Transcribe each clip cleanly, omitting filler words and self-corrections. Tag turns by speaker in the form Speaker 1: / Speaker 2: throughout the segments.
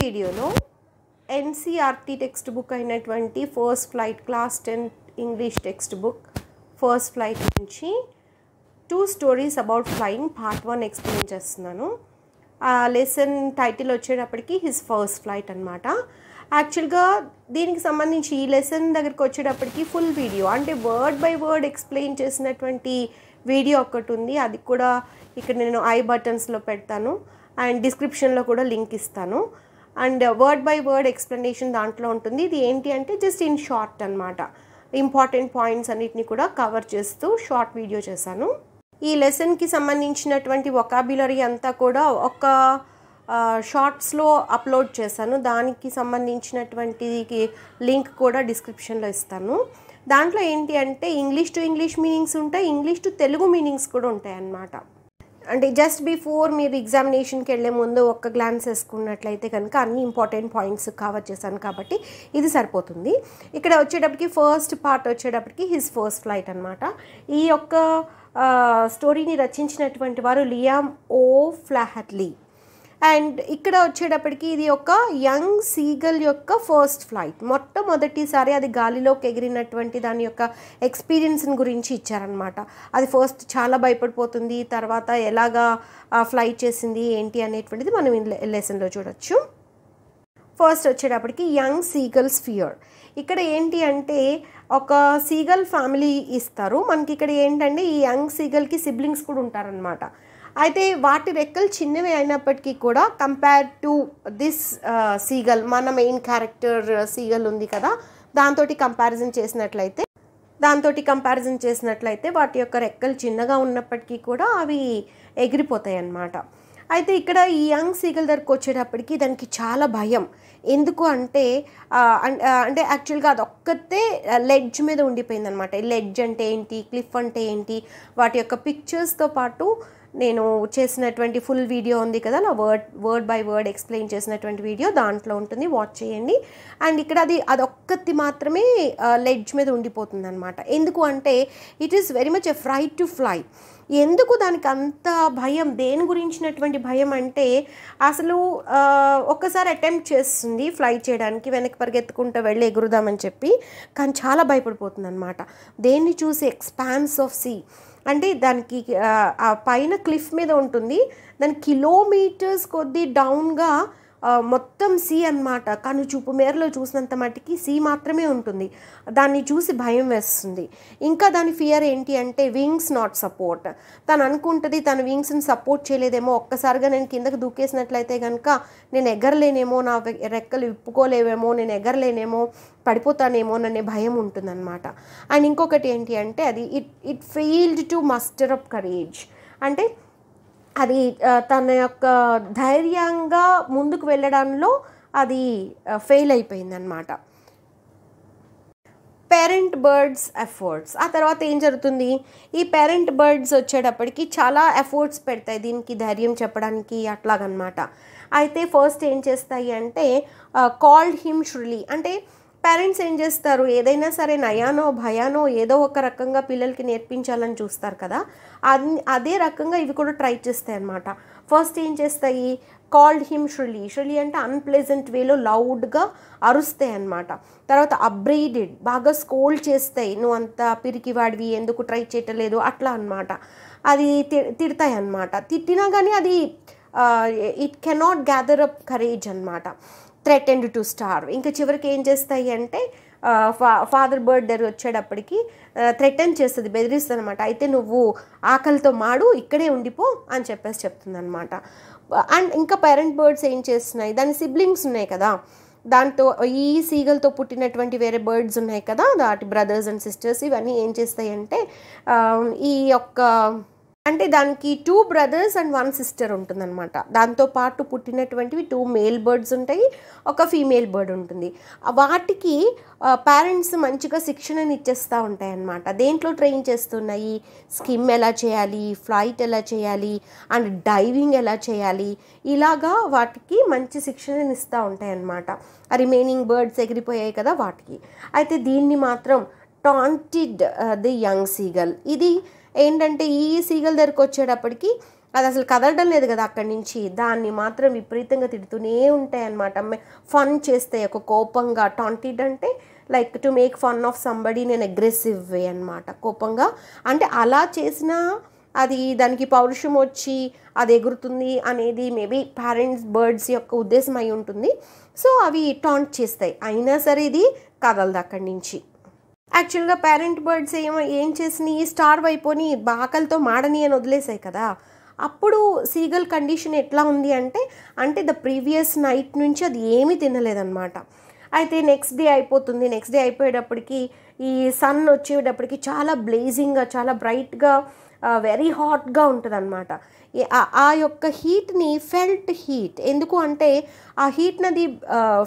Speaker 1: వీడియోలో NCERT text book అయినటువంటి first flight class 10 English text book first flight నుంచి 2 stories about flying part 1 explain చేస్తున్నాను. ఆ lesson title వచ్చేటప్పటికి హిస్ ఫస్ట్ ఫ్లైట్ అనమాట. యాక్చువల్గా దీనికి సంబంధించి ఈ లెసన్ దగ్గరికి వచ్చేటప్పటికి ఫుల్ వీడియో అంటే వర్డ్ బై వర్డ్ ఎక్స్ప్లెయిన్ చేసినటువంటి వీడియో ఒకటి ఉంది. అది కూడా ఇక్కడ నేను ఐ బటన్స్లో పెడతాను అండ్ డిస్క్రిప్షన్లో కూడా లింక్ ఇస్తాను. And word by word explanation దాంట్లో ఉంటుంది. ఇది ఏంటి అంటే జస్ట్ ఇన్ షార్ట్ అనమాట. ఇంపార్టెంట్ పాయింట్స్ అన్నిటిని కూడా కవర్ చేస్తూ షార్ట్ వీడియో చేశాను. ఈ లెసన్కి సంబంధించినటువంటి వొకాబ్యులరీ అంతా కూడా ఒక షార్ట్స్లో అప్లోడ్ చేశాను. దానికి సంబంధించినటువంటి లింక్ కూడా డిస్క్రిప్షన్లో ఇస్తాను. దాంట్లో ఏంటి అంటే ఇంగ్లీష్ టు ఇంగ్లీష్ మీనింగ్స్ ఉంటాయి, ఇంగ్లీష్ టు తెలుగు మీనింగ్స్ కూడా ఉంటాయి అన్నమాట. అంటే జస్ట్ బిఫోర్ మీరు ఎగ్జామినేషన్కి వెళ్ళే ముందు ఒక్క గ్లాన్స్ వేసుకున్నట్లయితే కనుక అన్ని ఇంపార్టెంట్ పాయింట్స్ కవర్ చేశాను కాబట్టి ఇది సరిపోతుంది. ఇక్కడ వచ్చేటప్పటికి ఫస్ట్ పార్ట్ వచ్చేటప్పటికి హిస్ ఫస్ట్ ఫ్లైట్ అనమాట. ఈ యొక్క స్టోరీని రచించినటువంటి వారు లియామ్ ఓ ఫ్లాహెట్లీ. అండ్ ఇక్కడ వచ్చేటప్పటికి ఇది ఒక యంగ్ సీగల్ యొక్క ఫస్ట్ ఫ్లైట్, మొట్టమొదటిసారి అది గాలిలోకి ఎగిరినటువంటి దాని యొక్క ఎక్స్పీరియన్స్ని గురించి ఇచ్చారనమాట. అది ఫస్ట్ చాలా భయపడిపోతుంది, తర్వాత ఎలాగా ఫ్లైట్ చేసింది ఏంటి అనేటువంటిది మనం లెసన్లో చూడొచ్చు. ఫస్ట్ వచ్చేటప్పటికి యంగ్ సీగల్స్ ఫియర్. ఇక్కడ ఏంటి అంటే ఒక సీగల్ ఫ్యామిలీ ఇస్తారు మనకి. ఇక్కడ ఏంటంటే ఈ యంగ్ సీగల్కి సిబ్లింగ్స్ కూడా ఉంటారనమాట. అయితే వాటి రెక్కలు చిన్నవి అయినప్పటికీ కూడా కంపేర్ టు దిస్ సీగల్, మన మెయిన్ క్యారెక్టర్ సీగల్ ఉంది కదా, దాంతో కంపారిజన్ చేసినట్లయితే వాటి యొక్క రెక్కలు చిన్నగా ఉన్నప్పటికీ కూడా అవి ఎగిరిపోతాయి అన్నమాట. అయితే ఇక్కడ ఈ యంగ్ సీగల్ దగ్గరకు వచ్చేటప్పటికి దానికి చాలా భయం. ఎందుకు అంటే అంటే యాక్చువల్గా అది ఒక్కతే లెడ్జ్ మీద ఉండిపోయింది అనమాట. లెడ్జ్ అంటే ఏంటి, క్లిఫ్ అంటే ఏంటి, వాటి యొక్క పిక్చర్స్తో పాటు నేను చేసినటువంటి ఫుల్ వీడియో ఉంది కదా, నా వర్డ్ బై వర్డ్ ఎక్స్ప్లెయిన్ చేసినటువంటి వీడియో దాంట్లో ఉంటుంది, వాచ్ చేయండి. అండ్ ఇక్కడ అదొక్కటి మాత్రమే లెడ్జ్ మీద ఉండిపోతుంది అనమాట. ఎందుకు అంటే it is very much a fright to fly. ఎందుకు దానికి అంత భయం, దేని గురించినటువంటి భయం అంటే అసలు ఒక్కసారి అటెంప్ట్ చేస్తుంది ఫ్లై చేయడానికి, వెనక్కి పరిగెత్తుకుంటూ వెళ్ళి ఎగురుదామని చెప్పి, కానీ చాలా భయపడిపోతుంది అనమాట. దేన్ని చూసి ఎక్స్పాన్స్ ఆఫ్ సీ అంటే దానికి ఆ పైన క్లిఫ్ మీద ఉంటుంది, దాని కిలోమీటర్స్ కొద్దీ డౌన్గా మొత్తం సీ అన్నమాట. కను చూపు మేరలో చూసినంత మట్టికి సీ మాత్రమే ఉంటుంది. దాన్ని చూసి భయం వేస్తుంది. ఇంకా దాని ఫియర్ ఏంటి అంటే వింగ్స్ నాట్ సపోర్ట్. తను అనుకుంటుంది తన వింగ్స్ని సపోర్ట్ చేయలేదేమో, ఒక్కసారిగా నేను కిందకు దూకేసినట్లయితే కనుక నేను ఎగరలేనేమో, నా రెక్కలు విప్పుకోలేవేమో, నేను ఎగరలేనేమో, పడిపోతానేమో అనే భయం ఉంటుందన్నమాట. అండ్ ఇంకొకటి ఏంటి అంటే అది it failed to muster up courage. అంటే అది తన యొక్క ధైర్యంగా ముందుకు వెళ్ళడంలో అది ఫెయిల్ అయిపోయింది అనమాట. Parent birds efforts. ఆ తర్వాత ఏం జరుగుతుంది, ఈ పేరెంట్ బర్డ్స్ వచ్చేటప్పటికి చాలా ఎఫర్ట్స్ పెడతాయి దీనికి ధైర్యం చెప్పడానికి అట్లాగనమాట. అయితే ఫస్ట్ ఏం చేస్తాయి అంటే కాల్డ్ హిమ్ ష్రులీ. అంటే పేరెంట్స్ ఏం చేస్తారు, ఏదైనా సరే నయానో భయానో ఏదో ఒక రకంగా పిల్లలకి నేర్పించాలని చూస్తారు కదా, అదే రకంగా ఇవి కూడా ట్రై చేస్తాయి అన్నమాట. ఫస్ట్ ఏం చేస్తాయి, కాల్డ్ హిమ్ ష్రులీ. ష్రులీ అంటే అన్ప్లెజెంట్ వేలో లౌడ్గా అరుస్తాయి అన్నమాట. తర్వాత అబ్రైడెడ్, బాగా స్కోల్డ్ చేస్తాయి, నువ్వు అంత పిరికివాడివి, ఎందుకు ట్రై చేయటలేదు, అట్లా అన్నమాట. అది తిడతాయి అన్నమాట. తిట్టినా కానీ అది it cannot gather up courage అన్నమాట. Threatened to starve. ఇంకా చివరికి ఏం చేస్తాయి అంటే ఫాదర్ బర్డ్ దగ్గర వచ్చేటప్పటికి థ్రెటన్ చేస్తుంది, బెదిరిస్తుంది అనమాట. అయితే నువ్వు ఆకలితో మాడు, ఇక్కడే ఉండిపో అని చెప్తుంది అనమాట. అండ్ ఇంకా పేరెంట్ బర్డ్స్ ఏం చేస్తున్నాయి, దాని సిబ్లింగ్స్ ఉన్నాయి కదా, దాంతో ఈ సీగల్తో పుట్టినటువంటి వేరే బర్డ్స్ ఉన్నాయి కదా, వాటి బ్రదర్స్ అండ్ సిస్టర్స్, ఇవన్నీ ఏం చేస్తాయి అంటే ఈ యొక్క అంటే దానికి 2 brothers and 1 sister ఉంటుందన్నమాట. దాంతోపాటు పుట్టినటువంటివి 2 male బర్డ్స్ ఉంటాయి, ఒక ఫీమేల్ బర్డ్ ఉంటుంది. వాటికి పేరెంట్స్ మంచిగా శిక్షణని ఇచ్చేస్తూ ఉంటాయి అన్నమాట. దేంట్లో ట్రైన్ చేస్తున్నాయి, స్కిమ్ ఎలా చేయాలి, ఫ్లైట్ ఎలా చేయాలి, అండ్ డైవింగ్ ఎలా చేయాలి, ఇలాగా వాటికి మంచి శిక్షణని ఇస్తూ ఉంటాయి అన్నమాట. రిమైనింగ్ బర్డ్స్ ఎగిరిపోయాయి కదా వాటికి. అయితే దీన్ని మాత్రం టాంటెడ్ ది యంగ్ సీగల్. ఇది ఏంటంటే ఈ సీగల్ దగ్గరికి వచ్చేటప్పటికి అది అసలు కదలడం లేదు కదా అక్కడి నుంచి, దాన్ని మాత్రం విపరీతంగా తిడుతూనే ఉంటాయి అన్నమాట. ఫన్ చేస్తాయి ఒక కోపంగా. టాంటిడ్ అంటే like to make fun of somebody in aggressive way అనమాట, కోపంగా. అంటే అలా చేసిన అది దానికి పౌరుషం వచ్చి అది ఎగురుతుంది అనేది మేబీ పేరెంట్స్ బర్డ్స్ యొక్క ఉద్దేశం అయి ఉంటుంది. సో అవి టాంట్ చేస్తాయి, అయినా సరే ఇది కదలదు అక్కడి నుంచి. యాక్చువల్గా పేరెంట్ బర్డ్స్ ఏం చేసినాయి, స్టార్వ్ అయిపోయి ఆకలితో మాడని అని వదిలేసాయి కదా. అప్పుడు సీగల్ కండిషన్ ఎట్లా ఉంది అంటే ద ప్రీవియస్ నైట్ నుంచి అది ఏమీ తినలేదన్నమాట. అయితే నెక్స్ట్ డే అయిపోతుంది. నెక్స్ట్ డే అయిపోయేటప్పటికి ఈ సన్ వచ్చేటప్పటికి చాలా బ్లేజింగ్గా, చాలా బ్రైట్గా, వెరీ హాట్గా ఉంటుంది అనమాట. ఆ యొక్క హీట్ని ఫెల్ట్ హీట్, ఎందుకు అంటే ఆ హీట్ని అది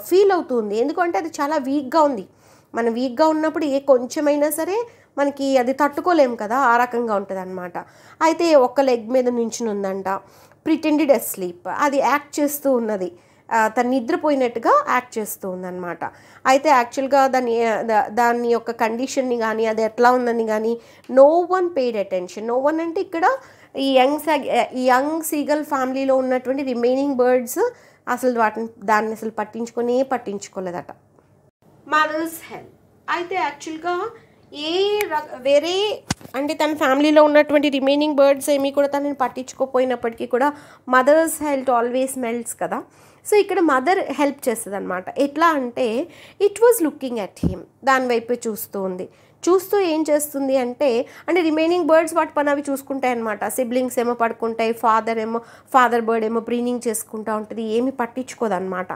Speaker 1: ఫీల్ అవుతుంది, ఎందుకంటే అది చాలా వీక్గా ఉంది. మనం వీక్గా ఉన్నప్పుడు కొంచెమైనా సరే మనకి అది తట్టుకోలేము కదా, ఆ రకంగా ఉంటుంది అనమాట. అయితే ఒక లెగ్ మీద నించుని ఉందంట, ప్రిటెండెడ్ అస్లీప్, అది యాక్ట్ చేస్తూ ఉన్నది, తను నిద్రపోయినట్టుగా యాక్ట్ చేస్తూ ఉందన్నమాట. అయితే యాక్చువల్గా దాని యొక్క కండిషన్ని కానీ అది ఎట్లా ఉందని కానీ no one paid attention. No one అంటే ఇక్కడ ఈ యంగ్ సీగల్ ఫ్యామిలీలో ఉన్నటువంటి రిమైనింగ్ బర్డ్స్ అసలు దాన్ని అసలు పట్టించుకోలేదట. మదర్స్ హెల్త్ అయితే యాక్చువల్గా వేరే అంటే తన ఫ్యామిలీలో ఉన్నటువంటి రిమైనింగ్ బర్డ్స్ ఏమీ కూడా తనని పట్టించుకోపోయినప్పటికీ కూడా మదర్స్ హెల్త్ ఆల్వేస్ మెల్ట్స్ కదా. సో ఇక్కడ మదర్ హెల్ప్ చేస్తుంది అనమాట. ఎట్లా అంటే it was looking at him, దాని వైపే చూస్తూ ఉంది. చూస్తూ ఏం చేస్తుంది అంటే రిమైనింగ్ బర్డ్స్ వాటి పని అవి చూసుకుంటాయి అనమాట. సిబ్లింగ్స్ ఏమో పడుకుంటాయి, ఫాదర్ బర్డ్ ఏమో బ్రీనింగ్ చేసుకుంటూ ఉంటుంది, ఏమి పట్టించుకోదన్నమాట.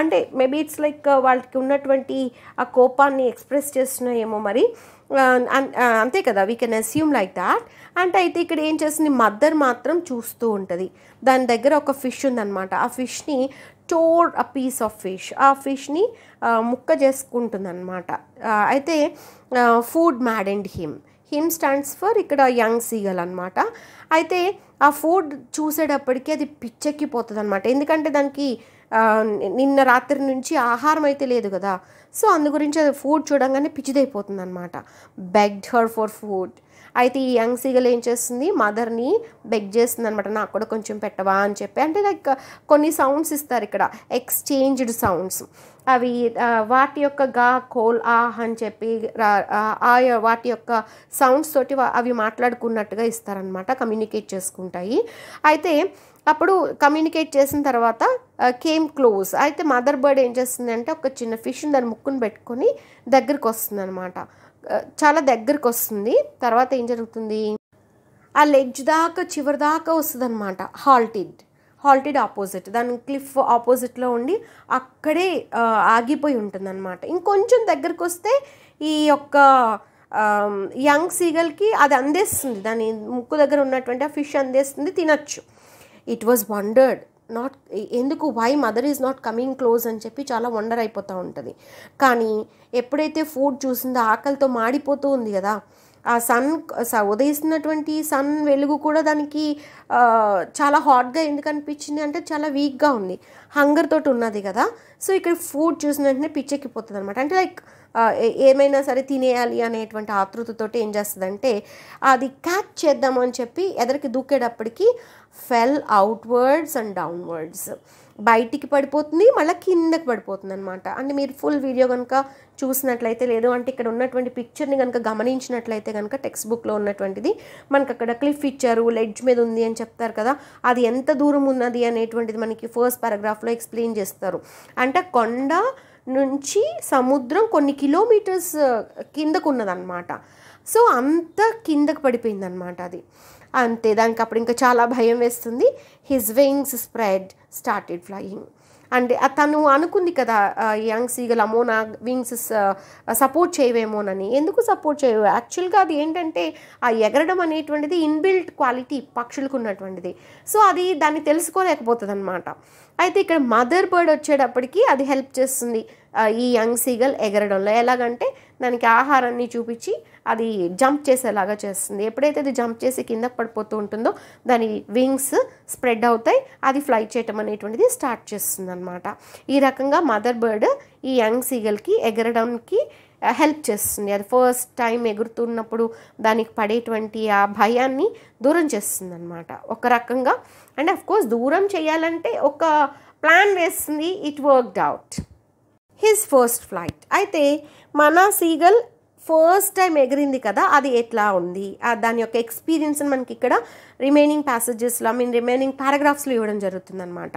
Speaker 1: అంటే మేబీ ఇట్స్ లైక్ వాళ్ళకి ఉన్నటువంటి ఆ కోపాన్ని ఎక్స్ప్రెస్ చేస్తున్నాయేమో మరి, అంతే కదా, we can assume like that. అంటే అయితే ఇక్కడ ఏం చేస్తుంది, మదర్ మాత్రం చూస్తూ ఉంటుంది. దాని దగ్గర ఒక ఫిష్ ఉందన్నమాట. ఆ ఫిష్ని టోర్ అ పీస్ ఆఫ్ ఫిష్, ఆ ఫిష్ని ముక్క చేసుకుంటుంది అనమాట. అయితే ఫుడ్ మ్యాడెండ్ హిమ్ స్టాండ్స్ ఫర్ ఇక్కడ యంగ్ సీగల్ అనమాట. అయితే ఆ ఫుడ్ చూసేటప్పటికీ అది పిచ్చెక్కిపోతుంది అనమాట, ఎందుకంటే దానికి నిన్న రాత్రి నుంచి ఆహారం అయితే లేదు కదా. సో అందు గురించి అది ఫుడ్ చూడంగానే పిచ్చిదైపోతుంది అనమాట. Begged her for food. అయితే ఈ యంగ్ సీగల్ ఏం చేస్తుంది, మదర్ని బెగ్ చేస్తుంది అనమాట, నాకు కూడా కొంచెం పెట్టవా అని చెప్పి. అంటే లైక్ కొన్ని సౌండ్స్ ఇస్తారు ఇక్కడ, ఎక్స్చేంజ్డ్ సౌండ్స్. అవి వాటి యొక్క గా, కోల్, ఆహ్ అని చెప్పి వాటి యొక్క సౌండ్స్ తోటి అవి మాట్లాడుకున్నట్టుగా ఇస్తారనమాట, కమ్యూనికేట్ చేసుకుంటాయి. అయితే అప్పుడు కమ్యూనికేట్ చేసిన తర్వాత కేమ్ క్లోజ్. అయితే మదర్ బర్డ్ ఏం చేస్తుంది అంటే ఒక చిన్న ఫిష్ని దాని ముక్కును పెట్టుకొని దగ్గరికి వస్తుంది అనమాట, చాలా దగ్గరికి వస్తుంది. తర్వాత ఏం జరుగుతుంది, ఆ లెడ్జ్ దాకా చివరి దాకా వస్తుంది అనమాట. హాల్టెడ్ ఆపోజిట్, దాని క్లిఫ్ ఆపోజిట్లో ఉండి అక్కడే ఆగిపోయి ఉంటుంది అనమాట. ఇంకొంచెం దగ్గరికి వస్తే ఈ యొక్క యంగ్ సీగల్కి అది అందేస్తుంది, దాని ముక్కు దగ్గర ఉన్నటువంటి ఆ ఫిష్ అందేస్తుంది, తినచ్చు. ఇట్ వాజ్ వండర్డ్ నాట్ ఎందుకు why mother is not coming close అని చెప్పి చాలా వండర్ అయిపోతూ ఉంటుంది. కానీ ఎప్పుడైతే ఫుడ్ చూసిందో ఆకలితో మాడిపోతూ ఉంది కదా, ఆ ఉదయిస్తున్నటువంటి సన్ వెలుగు కూడా దానికి చాలా హాట్గా ఎందుకు అనిపించింది అంటే చాలా వీక్గా ఉంది, హంగర్ తోటి ఉన్నది కదా. సో ఇక్కడ ఫుడ్ చూసిన వెంటనే పిచ్చెక్కిపోతుంది అనమాట. అంటే లైక్ ఏమైనా సరే తినేయాలి అనేటువంటి ఆతృతతోటి ఏం చేస్తుందంటే అది క్యాచ్ చేద్దాము అని చెప్పి ఎదరికి దూకేటప్పటికి ఫెల్ అవుట్వర్డ్స్ అండ్ డౌన్వర్డ్స్, బయటికి పడిపోతుంది, మళ్ళీ కిందకి పడిపోతుంది అనమాట. అంటే మీరు ఫుల్ వీడియో కనుక చూసినట్లయితే, లేదు అంటే ఇక్కడ ఉన్నటువంటి పిక్చర్ని కనుక గమనించినట్లయితే కనుక టెక్స్ట్ బుక్లో ఉన్నటువంటిది మనకు అక్కడ క్లిఫ్ ఇచ్చారు, లెడ్జ్ మీద ఉంది అని చెప్తారు కదా, అది ఎంత దూరం ఉన్నది అనేటువంటిది మనకి ఫస్ట్ పారాగ్రాఫ్లో ఎక్స్ప్లెయిన్ చేస్తారు. అంటే కొండ నుంచి సముద్రం కొన్ని కిలోమీటర్స్ కిందకు ఉన్నదన్నమాట. సో అంత కిందకు పడిపోయింది అనమాట అది. అంతే, దానికి అప్పుడు ఇంకా చాలా భయం వేస్తుంది. His wings started flying. అంటే తను అనుకుంది కదా యంగ్ సీగల్, అమ్మో నా వింగ్స్ సపోర్ట్ చేయవేమోనని. ఎందుకు సపోర్ట్ చేయవు, యాక్చువల్గా అది ఏంటంటే ఆ ఎగరడం అనేటువంటిది ఇన్బిల్ట్ క్వాలిటీ పక్షులకు ఉన్నటువంటిది. సో అది దాన్ని తెలుసుకోలేకపోతుంది అనమాట. అయితే ఇక్కడ మదర్ బర్డ్ వచ్చేటప్పటికి అది హెల్ప్ చేస్తుంది ఈ యంగ్ సీగల్ ఎగరడంలో. ఎలాగంటే దానికి ఆహారాన్ని చూపించి అది జంప్ చేసేలాగా చేస్తుంది. ఎప్పుడైతే అది జంప్ చేసి కింద పడిపోతూ ఉంటుందో దాని వింగ్స్ స్ప్రెడ్ అవుతాయి, అది ఫ్లై చేయటం అనేటువంటిది స్టార్ట్ చేస్తుంది అనమాట. ఈ రకంగా మదర్ బర్డ్ ఈ యంగ్ సీగల్కి ఎగరడానికి హెల్ప్ చేస్తుంది. అది ఫస్ట్ టైం ఎగురుతున్నప్పుడు దానికి పడేటువంటి ఆ భయాన్ని దూరం చేస్తుంది అనమాట ఒక రకంగా. అండ్ అఫ్ కోర్స్ దూరం చేయాలంటే ఒక ప్లాన్ వేస్తుంది. It worked out. His first flight. అయితే మన సీగల్ ఫస్ట్ టైం ఎగిరింది కదా, అది ఎట్లా ఉంది, దాని యొక్క ఎక్స్పీరియన్స్ని మనకి ఇక్కడ రిమైనింగ్ ప్యాసేజెస్లో రిమైనింగ్ పారాగ్రాఫ్స్లో ఇవ్వడం జరుగుతుంది అనమాట.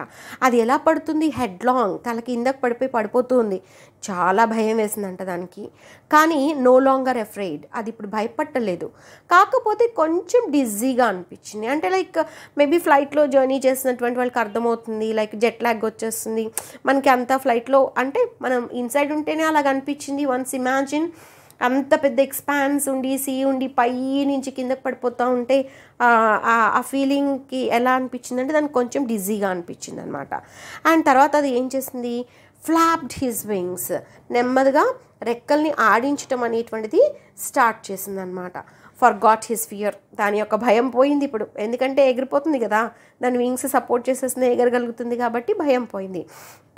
Speaker 1: అది ఎలా పడుతుంది, హెడ్ లాంగ్, తల కిందకు పడిపోతూ ఉంది. చాలా భయం వేసిందంట దానికి. కానీ నో లాంగర్ అఫ్రైడ్, అది ఇప్పుడు భయపడలేదు. కాకపోతే కొంచెం డిజీగా అనిపించింది. అంటే లైక్ మేబీ ఫ్లైట్లో జర్నీ చేసినటువంటి వాళ్ళకి అర్థమవుతుంది, లైక్ జెట్ లాగ్ వచ్చేస్తుంది మనకి అంతా ఫ్లైట్లో. అంటే మనం ఇన్సైడ్ ఉంటేనే అలాగ అనిపించింది. వన్స్ ఇమాజిన్ అంత పెద్ద ఎక్స్పాన్స్ ఉండి సీ ఉండి పై నుంచి కిందకి పడిపోతూ ఉంటే ఆ ఫీలింగ్కి ఎలా అనిపించింది అంటే దానికి కొంచెం డిజీగా అనిపించింది అనమాట. అండ్ తర్వాత అది ఏం చేసింది, ఫ్లాప్డ్ హిస్ వింగ్స్, నెమ్మదిగా రెక్కల్ని ఆడించడం అనేటువంటిది స్టార్ట్ చేసింది అనమాట. ఫర్ గాట్ హిస్ ఫియర్, దాని యొక్క భయం పోయింది ఇప్పుడు, ఎందుకంటే ఎగిరిపోతుంది కదా, దాని వింగ్స్ సపోర్ట్ చేసేసిన ఎగరగలుగుతుంది కాబట్టి భయం పోయింది.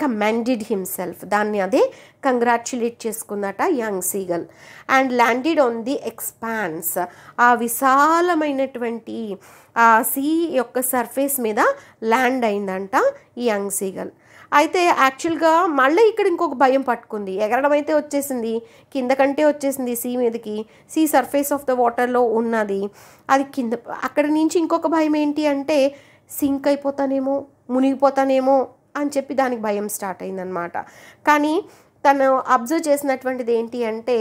Speaker 1: కమెండెడ్ హిమ్సెల్ఫ్, దాన్ని అదే కంగ్రాచ్యులేట్ చేసుకుందట young seagull. And landed on the expanse, ఆ విశాలమైనటువంటి ఆ సీ యొక్క సర్ఫేస్ మీద ల్యాండ్ అయిందంట ఈ యంగ్ సీగల్. అయితే యాక్చువల్గా మళ్ళీ ఇక్కడ ఇంకొక భయం పట్టుకుంది. ఎగరడం అయితే వచ్చేసింది, కింద కంటే వచ్చేసింది సీ మీదకి, సీ సర్ఫేస్ ఆఫ్ ద వాటర్లో ఉన్నది. అది కింద అక్కడ నుంచి ఇంకొక భయం ఏంటి అంటే సింక్ అయిపోతానేమో, మునిగిపోతానేమో అని చెప్పి దానికి భయం స్టార్ట్ అయిందనమాట. కానీ తను అబ్జర్వ్ చేసినటువంటిది ఏంటి అంటే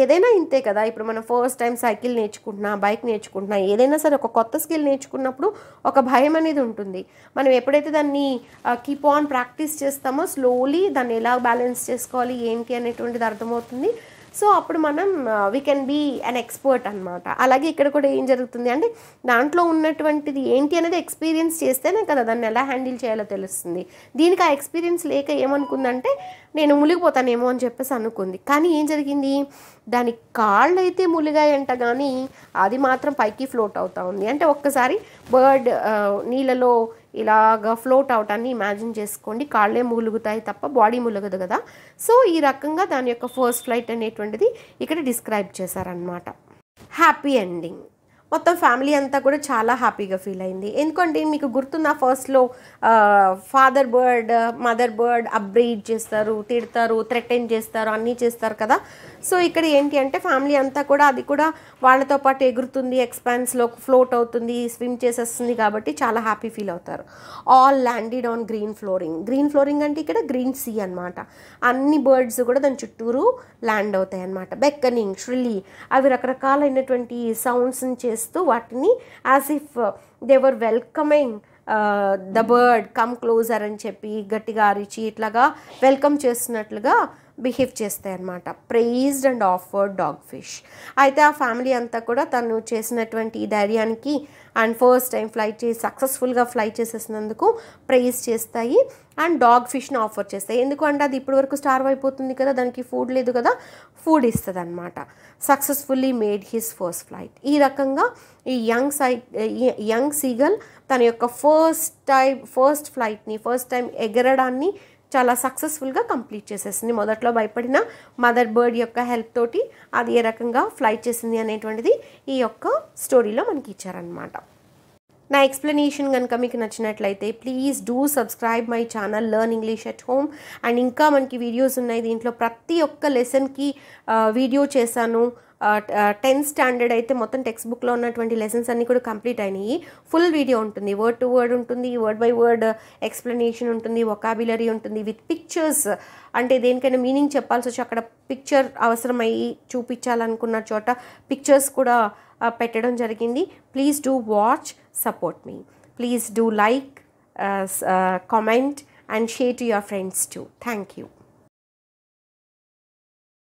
Speaker 1: ఏదైనా ఇంతే కదా, ఇప్పుడు మనం ఫస్ట్ టైం సైకిల్ నేర్చుకుంటున్నా, బైక్ నేర్చుకుంటున్నా, ఏదైనా సరే ఒక కొత్త స్కిల్ నేర్చుకున్నప్పుడు ఒక భయం అనేది ఉంటుంది. మనం ఎప్పుడైతే దాన్ని కీప్ ఆన్ ప్రాక్టీస్ చేస్తామో స్లోలీ దాన్ని ఎలా బ్యాలెన్స్ చేసుకోవాలి ఏంటి అనేటువంటిది అర్థమవుతుంది. సో అప్పుడు మనం we can be an expert అనమాట. అలాగే ఇక్కడ కూడా ఏం జరుగుతుంది అంటే దాంట్లో ఉన్నటువంటిది ఏంటి అనేది ఎక్స్పీరియన్స్ చేస్తేనే కదా దాన్ని ఎలా హ్యాండిల్ చేయాలో తెలుస్తుంది. దీనికి ఆ ఎక్స్పీరియన్స్ లేక ఏమనుకుందంటే నేను మునిగిపోతానేమో అని చెప్పేసి అనుకుంది. కానీ ఏం జరిగింది, దాని కాళ్ళు అయితే ములిగాయంట కానీ అది మాత్రం పైకి ఫ్లోట్ అవుతూ ఉంది. అంటే ఒక్కసారి బర్డ్ నీళ్ళలో ఇలాగా ఫ్లోట్ అవటాన్ని ఇమాజిన్ చేసుకోండి. కాళ్ళే ములుగుతాయి తప్ప బాడీ ములగదు కదా. సో ఈ రకంగా దాని యొక్క ఫస్ట్ ఫ్లైట్ అనేటువంటిది ఇక్కడ డిస్క్రైబ్ చేశారనమాట. Happy ending. మొత్తం ఫ్యామిలీ అంతా కూడా చాలా హ్యాపీగా ఫీల్ అయింది. ఎందుకంటే మీకు గుర్తున్న ఫస్ట్లో ఫాదర్ బర్డ్ మదర్ బర్డ్ అప్బ్రీడ్ చేస్తారు, తిడతారు, థ్రెటన్ చేస్తారు, అన్నీ చేస్తారు కదా. సో ఇక్కడ ఏంటి అంటే ఫ్యామిలీ అంతా కూడా అది కూడా వాళ్ళతో పాటు ఎగురుతుంది, ఎక్స్పాన్స్లో ఫ్లోట్ అవుతుంది, స్విమ్ చేసేస్తుంది కాబట్టి చాలా హ్యాపీ ఫీల్ అవుతారు. All landed on green flooring. Green flooring అంటే ఇక్కడ గ్రీన్ సీ అనమాట. అన్ని బర్డ్స్ కూడా దాని చుట్టూరు ల్యాండ్ అవుతాయి అన్నమాట. బెక్కనింగ్, ష్రిల్లీ, అవి రకరకాలైనటువంటి సౌండ్స్ని చేస్తూ వాటిని as if they were welcoming the bird come closer అని చెప్పి గట్టిగా అరిచి ఇట్లాగా వెల్కమ్ చేస్తున్నట్లుగా బిహేవ్ చేస్తాయి అన్నమాట. Prized and offered dog fish. అయితే ఆ ఫ్యామిలీ అంతా కూడా తను చేసినటువంటి ఈ ధైర్యానికి అండ్ ఫస్ట్ టైం ఫ్లైట్ చేసి సక్సెస్ఫుల్గా ఫ్లై చేసేసినందుకు ప్రైజ్ చేస్తాయి అండ్ డాగ్ ఫిష్ని ఆఫర్ చేస్తాయి. ఎందుకంటే అది ఇప్పటి వరకు స్టార్వ్ అయిపోతుంది కదా, దానికి ఫుడ్ లేదు కదా, ఫుడ్ ఇస్తుంది అనమాట. Successfully made his first flight. ఈ రకంగా ఈ యంగ్ సీగల్ తన యొక్క ఫస్ట్ ఫ్లైట్ని ఫస్ట్ టైం ఎగరడాన్ని చాలా సక్సెస్ఫుల్గా కంప్లీట్ చేసేసింది. మొదట్లో భయపడిన మదర్ బర్డ్ యొక్క హెల్ప్ తోటి అది ఏ రకంగా ఫ్లైట్ చేసింది అనేటువంటిది ఈ యొక్క స్టోరీలో మనకి ఇచ్చారనమాట. నా ఎక్స్ప్లెనేషన్ కనుక మీకు నచ్చినట్లయితే please do subscribe my channel learn English at home. And ఇంకా మనకి వీడియోస్ ఉన్నాయి, దీంట్లో ప్రతి ఒక్క లెసన్కి వీడియో చేశాను. 10th స్టాండర్డ్ అయితే మొత్తం టెక్స్ట్ బుక్లో ఉన్నటువంటి లెసన్స్ అన్నీ కూడా కంప్లీట్ అయినాయి. ఫుల్ వీడియో ఉంటుంది, వర్డ్ టు వర్డ్ ఉంటుంది, వర్డ్ బై వర్డ్ ఎక్స్ప్లెనేషన్ ఉంటుంది, వొకాబులరీ ఉంటుంది విత్ పిక్చర్స్. అంటే దేనికైనా మీనింగ్ చెప్పాల్సి వచ్చి అక్కడ పిక్చర్ అవసరమయ్యి చూపించాలనుకున్న చోట పిక్చర్స్ కూడా పెట్టడం జరిగింది. Please do watch, support me. Please do like, comment and share to your friends too. Thank you.